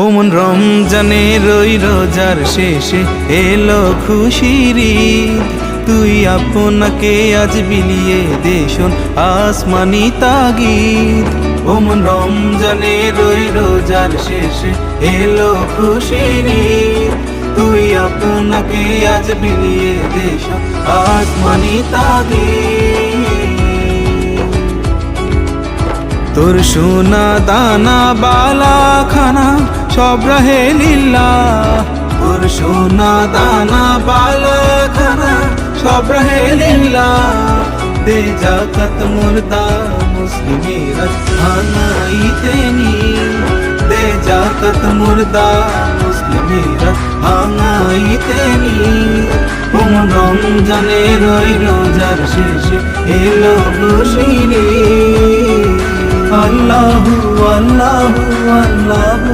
ওমন রমজানের ওই রোজার শেষে এলো খুশির ঈদ, তুই আপনাকে আজ বিলিয়ে দেশন আসমানি তাগিদ। ওমন রমজানের ওই রোজার শেষে এলো খুশির ঈদ, তুই আপনাকে আজ বিলিয়ে দেশন আসমানি তাগিদ। তোর সোনা দানা বালা খানা সব রহে লিল্লাহ, তোর সোনা দানা বালা খানা সব রহে লিল্লাহ। দে জাকাত মুর্দা মুসলিমেরা ভাঙাইতে নি, দে জাকাত মুর্দা মুসলিমেরা ভাঙাইতে নি। ওমন রমজানের ওই রোজার শেষে এলো খুশির ঈদ। আল্লাহু আল্লাহু আল্লাহু